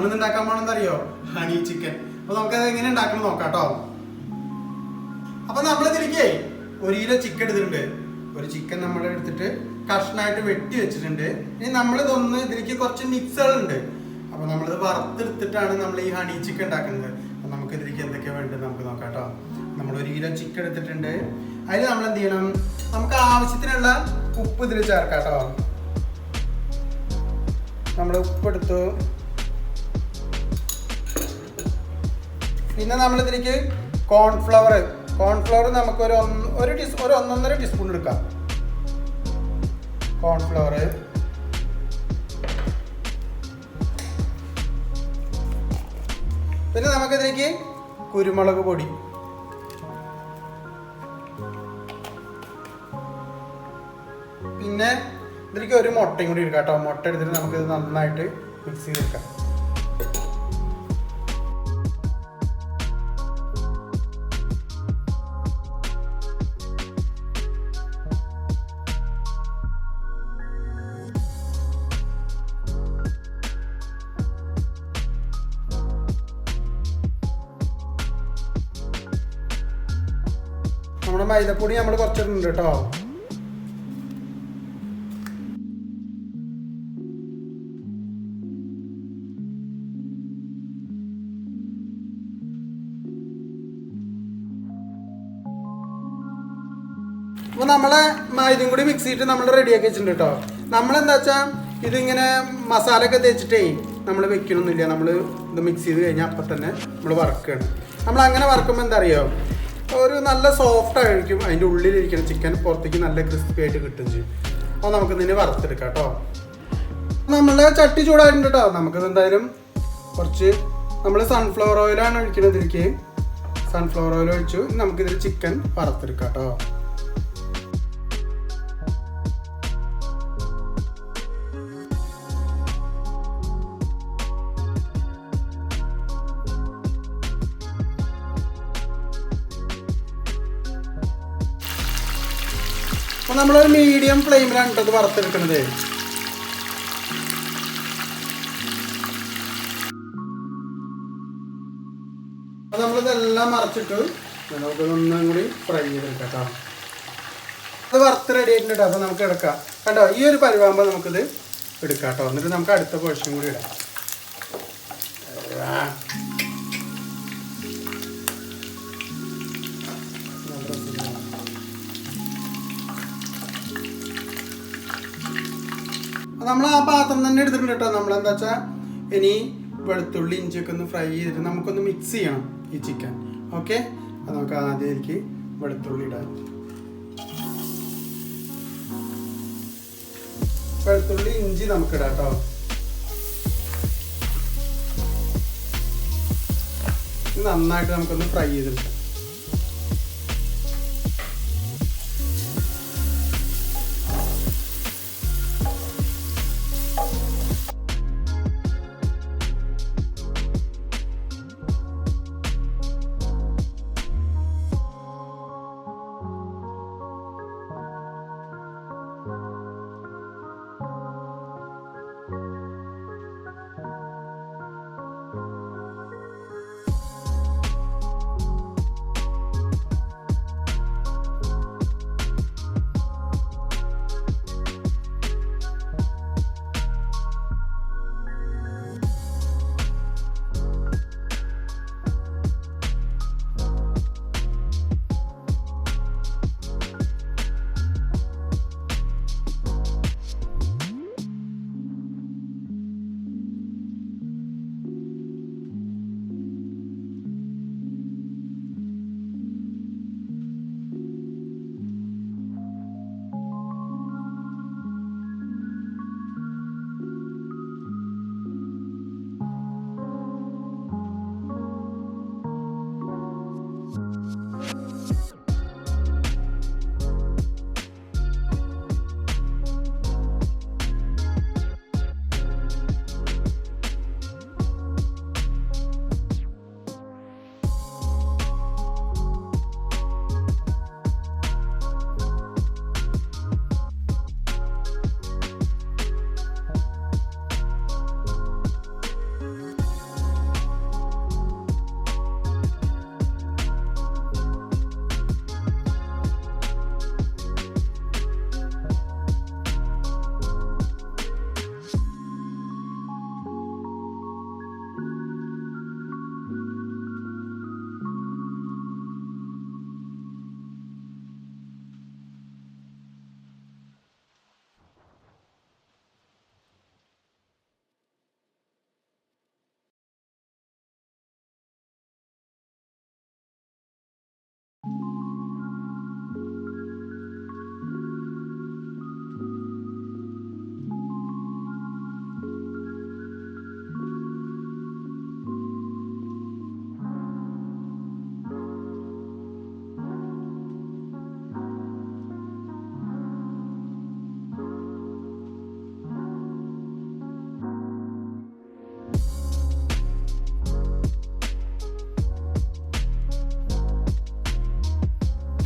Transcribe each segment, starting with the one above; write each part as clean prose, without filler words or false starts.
നമ്മളിന്ന് ഉണ്ടാക്കാൻ പോകണമെന്ന് അറിയോ? Honey chicken. അപ്പൊ നമുക്കത് എങ്ങനെ ഉണ്ടാക്കണം നോക്കാം കേട്ടോ. അപ്പൊ നമ്മളിതിരിക്കേ 1 കിലോ ചിക്കൻ എടുത്തിട്ടുണ്ട്. ഒരു ചിക്കൻ നമ്മൾ എടുത്തിട്ട് കഷ്ണമായിട്ട് വെട്ടി വെച്ചിട്ടുണ്ട്. ഇനി നമ്മളിതൊന്ന് ഇതിലേക്ക് കുറച്ച് മിക്സുകളുണ്ട്. അപ്പൊ നമ്മളിത് വറുത്തെടുത്തിട്ടാണ് നമ്മൾ ഈ ഹണി ചിക്കൻ ഉണ്ടാക്കുന്നത്. അപ്പൊ നമുക്ക് ഇതിലേക്ക് എന്തൊക്കെയാണ് വേണ്ടത് നമുക്ക് നോക്കാം കേട്ടോ. നമ്മൾ 1 കിലോ ചിക്കൻ എടുത്തിട്ടുണ്ട്. അതിൽ നമ്മൾ എന്ത് ചെയ്യണം, നമുക്ക് ആവശ്യത്തിനുള്ള ഉപ്പ് ഇതിൽ ചേർക്കാം കേട്ടോ. നമ്മൾ ഉപ്പെടുത്തു. പിന്നെ നമ്മളിതിലേക്ക് കോൺഫ്ലവർ നമുക്ക് ഒരു 1.5 ടീസ്പൂൺ എടുക്കാം. കോൺഫ്ലവർ, പിന്നെ നമുക്കിതിലേക്ക് കുരുമുളക് പൊടി, പിന്നെ ഇതിലേക്ക് ഒരു മുട്ടയും കൂടി എടുക്കാം കേട്ടോ. മുട്ട എടുത്തിട്ട് നമുക്കിത് നന്നായിട്ട് മിക്സ് ചെയ്തെടുക്കാം. നമ്മുടെ മൈദപ്പൊടി നമ്മൾ കുറച്ചിട്ടുണ്ട് കേട്ടോ. അപ്പോൾ നമ്മളെ മൈദയും കൂടി മിക്സ് ചെയ്തിട്ട് നമ്മൾ റെഡിയാക്കി വെച്ചിട്ടുണ്ട് കേട്ടോ. നമ്മളെന്താ വെച്ചാൽ ഇതിങ്ങനെ മസാല ഒക്കെ തേച്ചിട്ടേ നമ്മൾ വെക്കണമെന്നില്ല. നമ്മൾ ഇത് മിക്സ് ചെയ്ത് കഴിഞ്ഞാൽ അപ്പം തന്നെ നമ്മൾ വറക്കുകയാണ്. നമ്മൾ അങ്ങനെ വറക്കുമ്പോൾ എന്താ അറിയോ, ഒരു നല്ല സോഫ്റ്റ് ആയിരിക്കും. അതിൻ്റെ ഉള്ളിലിരിക്കുന്ന ചിക്കൻ പുറത്തേക്ക് നല്ല ക്രിസ്പി ആയിട്ട് കിട്ടും ചെയ്യും. അപ്പോൾ നമുക്ക് ഇതിനെ വറുത്തെടുക്കാം കേട്ടോ. നമ്മളെ ചട്ടി ചൂടായിട്ടുണ്ട് കേട്ടോ. നമുക്കിത് എന്തായാലും കുറച്ച് നമ്മൾ സൺഫ്ലവർ ഓയിലാണ് ഒഴിക്കുന്നത്. ഇതിലേക്ക് സൺഫ്ലവർ ഓയിൽ ഒഴിച്ചു. നമുക്കിതിൽ ചിക്കൻ വറുത്തെടുക്കാം കേട്ടോ. അപ്പോൾ നമ്മളൊരു മീഡിയം ഫ്ലെയിമിലാണ് കേട്ടോ ഇത് വറുത്തെടുക്കുന്നത്. അപ്പോൾ നമ്മളിതെല്ലാം മറച്ചിട്ട് നമുക്കിതൊന്നും കൂടി ഫ്രൈ ചെയ്തെടുക്കാം കേട്ടോ. അത് വറുത്ത് റെഡി ആയിട്ടുണ്ട് കേട്ടോ. അപ്പോൾ നമുക്ക് എടുക്കാം കേട്ടോ. ഈ ഒരു പരിവാകുമ്പോൾ നമുക്കിത് എടുക്കാം കേട്ടോ. എന്നിട്ട് നമുക്ക് അടുത്ത പോർഷൻ കൂടി ഇടാം. നമ്മൾ ആ പാത്രം തന്നെ എടുത്തിട്ടുണ്ട് കേട്ടോ. നമ്മളെന്താ വെച്ചാൽ ഇനി വെളുത്തുള്ളി ഇഞ്ചിയൊക്കെ ഒന്ന് ഫ്രൈ ചെയ്തിട്ട് നമുക്കൊന്ന് മിക്സ് ചെയ്യണം ഈ ചിക്കൻ. ഓക്കെ, അത് നമുക്ക് ആദ്യം എനിക്ക് വെളുത്തുള്ളി ഇടാം. വെളുത്തുള്ളി ഇഞ്ചി നമുക്കിടാം കേട്ടോ. നന്നായിട്ട് നമുക്കൊന്ന് ഫ്രൈ ചെയ്തെടുക്കാം.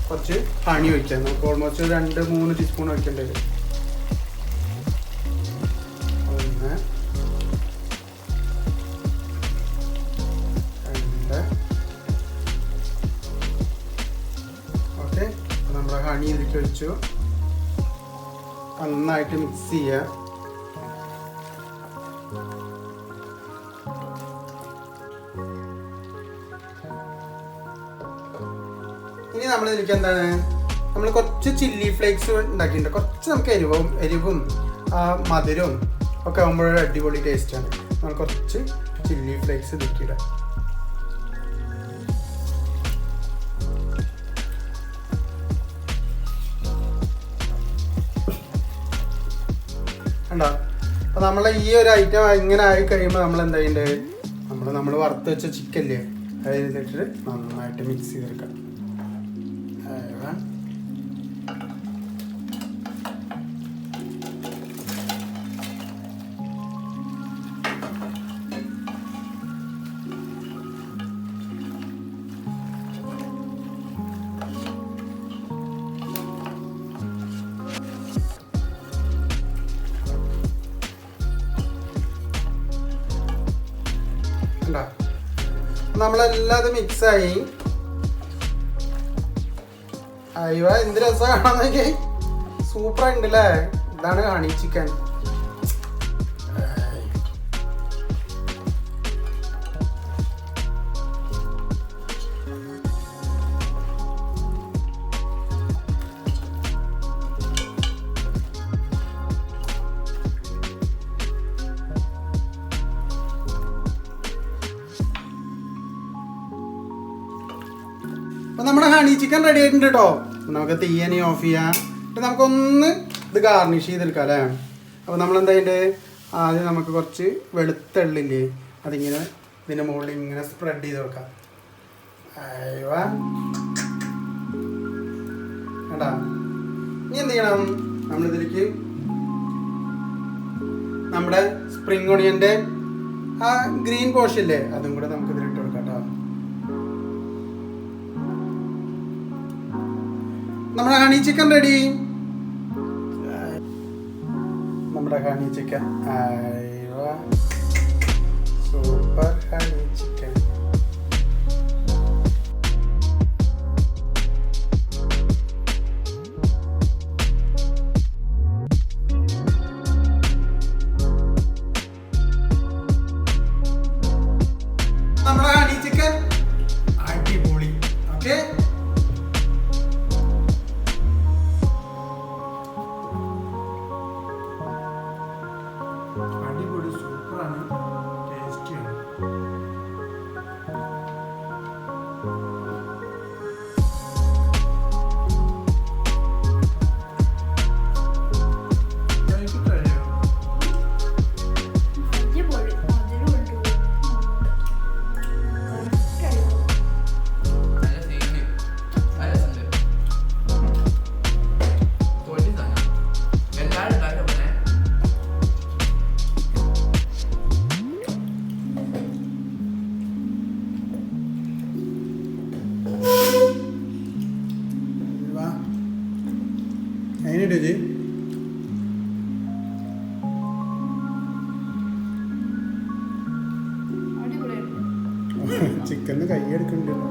കുറച്ച് ഹണി ഒഴിക്കാം. നമുക്ക് ഓൾമോസ്റ്റ് 2-3 ടീസ്പൂൺ ഒഴിക്കേണ്ടി വരും. 1 2. ഓക്കെ, നമ്മൾ ഹണി ഇതിലേക്ക് ഒഴിച്ചു. നന്നായിട്ട് മിക്സ് ചെയ്യുക. ഇനി നമ്മൾ ഇതിലേക്ക് എന്താണ്, നമ്മൾ കുറച്ച് ചില്ലി ഫ്ലേക്സ് ഉണ്ടാക്കിയിട്ടുണ്ട്. കുറച്ച് നമുക്ക് എരിവും മധുരവും ഒക്കെ ആകുമ്പോഴൊരു അടിപൊളി ടേസ്റ്റാണ്. നമ്മൾ കുറച്ച് ചില്ലി ഫ്ലേക്സ് ഇതിലേക്കിടാം. കണ്ടോ? അപ്പോൾ നമ്മൾ ഈ ഒരു ഐറ്റം ഇങ്ങനെ ആയി കഴിയുമ്പോൾ നമ്മൾ എന്താ ചെയ്യേണ്ടത്, നമ്മൾ വറുത്ത് വെച്ച ചിക്കല്ലേ അതിലിട്ടിട്ട് നന്നായിട്ട് മിക്സ് ചെയ്തെടുക്കാം. നമ്മളെല്ലാം മിക്സായി. അയ്യോ എന്ത് രസമാണെന്നൊക്കെ, സൂപ്പറായിട്ടുണ്ടല്ലേ. ഇതാണ് ഹണി ചിക്കൻ. അപ്പോൾ നമ്മുടെ ഹണി ചിക്കൻ റെഡി ആയിട്ടുണ്ട് കേട്ടോ. നമുക്ക് തീയനി ഓഫ് ചെയ്യാം. എന്നിട്ട് നമുക്കൊന്ന് ഇത് ഗാർണിഷ് ചെയ്തെടുക്കാം അല്ലേ. അപ്പോൾ നമ്മളെന്താ ചെയ്യേണ്ടത്, ആദ്യം നമുക്ക് കുറച്ച് വെളുത്തുള്ളില്ലേ അതിങ്ങനെ ഇതിൻ്റെ മുകളിൽ ഇങ്ങനെ സ്പ്രെഡ് ചെയ്ത് വെക്കാം. അയ്യോ കേട്ടാ. ഇനി എന്ത് ചെയ്യണം, നമ്മളിതിലേക്ക് നമ്മുടെ സ്പ്രിംഗ് ഓണിയൻ്റെ ആ ഗ്രീൻ പോർഷനില്ലേ അതും കൂടെ നമുക്ക് ഇതിലിട്ട് കൊടുക്കാം കേട്ടോ. നമ്മുടെ ഹണി ചിക്കൻ റെഡി. നമ്മുടെ honey chicken super honey chicken. നമ്മുടെ ഹണി ചിക്കൻ അടിപൊളി. ഓക്കെ, അടിപൊളി സൂപ്പറാണ്, ടേസ്റ്റിയാണ്. എങ്ങനെയുണ്ട് ചേച്ചി? ചിക്കന് കൈ എടുക്കണ്ടല്ലോ.